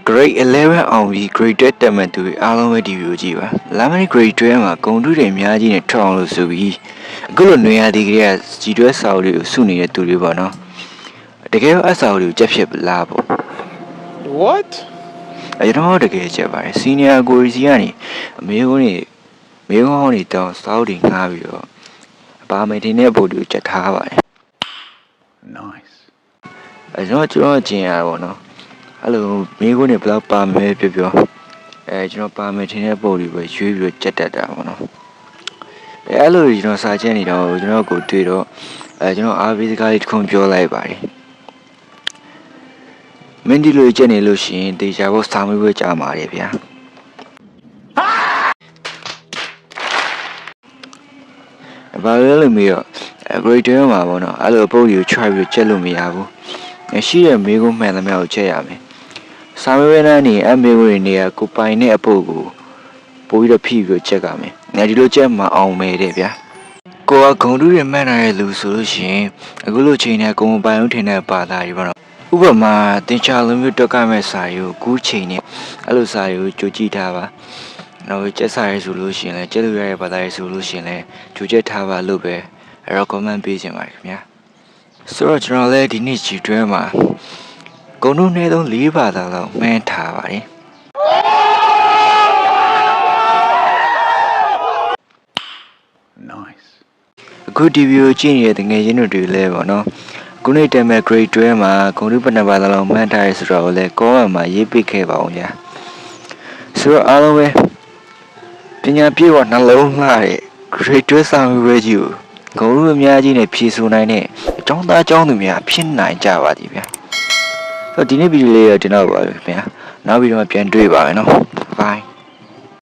Grade 11 အောင်ပြီး Grade 12တက်မဲ့သူတွေအားလုံးပဲဒီဗီဒီယိုကြည့်ပါ။လာမယ့် Grade 12မှာဂုဏ်တုတွေအများကြီးနဲ့ထွက်အောင်လို့ဆိုပြီးအခုလိုနေရာဒီကလေးကG12စာအုပ်တွေကိုစုနေတဲ့သူတွေပေါ့နော်။တကယ်တော့အစာအုပ်တွေကိုကြက်ဖြစ်လားပေါ့ What? ကျွန်တော်တကယ်ကြက်ပါတယ်။ Senior ကိုရီစီကနေမေကုန်းတွေတောင်းစာအုပ်တွေငှားပြီးတော့ပါမယ်တင်တဲ့ပုံတွေကိုကြက်ထားပါတယ် Nice. ကျွန်တော်ကျင်ရပါတော့အဲ့လိုမေကုန်းတွေဘယ်လောက်ပါမယ်ပြောကျွန်တော်ပါမယ်တင်တဲ့ပုံတွေပဲရွေးပြီးတော့ကြက်တတ်တာပေါ့နော်အဲ့လိုကျွန်တော်စာချက်နေတော့ကျွန်တော်ကိုတွေ့တော့ကျွန်တော်အားပေးစကားလေးတစ်ခုပြောလိုက်ပါတယ်မင်းဒီလိုကြက်နေလို့ရှိရင်တေချာဖို့စာမေးပွဲကြားမှာတယ်ဗျာဘာလို့လဲမေးတော့Grade 12မှာပေါ့နော်အဲ့လိုပုံတွေကို try ပြီးကြက်လို့မရဘူးရှိတဲ့မေးခွန်းမှန်သမျှကိုကြက်ရမယ်စာမေးပွဲနဲ့နေအမေးခွန်းတွေနေရာကိုပိုင်တဲ့အပုတ်ကိုပို့ပြီးတော့ဖိပြီးကြက်ကမယ်ဒီလိုကြက်မှအောင်မယ်တဲ့ဗျာကိုကဂုံတူးတွေမှန်နေတဲ့လူဆိုလို့ရှိရင်အခုလိုချိန်နဲ့ကိုမပိုင်ဦးထင်တဲ့ပါတာတွေပေါ့နော်ဥပမာတင်ချလိုမျိုးတွက်ကမဲ့စာရီကိုကူးချိန်နဲ့အဲ့လိုစာရီကိုကြိုကြည့်ထားပါနောက်ကျက်စာရီဆိုလို့ရှိရင်လည်းကျက်လို့ရတဲ့ဘာသာရေးဆိုလို့ရှိရင်လည်းကြိုကျက်ထားပါလို့ပဲrecommend ပေးချင်ပါတယ်ခင်ဗျာဆိုတော့ကျွန်တော်လည်းဒီနေ့G12မှာဂုံတူးနဲ့သုံး၄ဘာသာလောက်မှန်းထားပါတယ်အခုဒီဗီဒီယိုကြည့်နေတဲ့ငွေချင်းတွေလည်းပေါ့နော်ခုနေ့တက်မဲ့ Grade 12မှာဂုံတူးပဏ္ဍဘာသာလောက်မှန်းထားရဲဆိုတော့လည်း comment မှာရေးပေးခဲ့ပါအောင်ညာဆိုတော့အားလုံးပဲပညာပြည့်ဝနှလုံးလှတဲ့ Grade 12စာမေးပွဲကြီးကိုဂုံတူးအများကြီးနဲ့ဖြေဆိုနိုင်တဲ့အကြောင်းသားအကြောင်းသူများဖြစ်နိုင်ကြပါသည်ဗျာဆိုတော့ဒီနေ့ဗီဒီယိုလေးရတင်တော့ပါပဲခင်ဗျာနောက်ဗီဒီယိုမှာပြန်တွေ့ပါမယ်နော် bye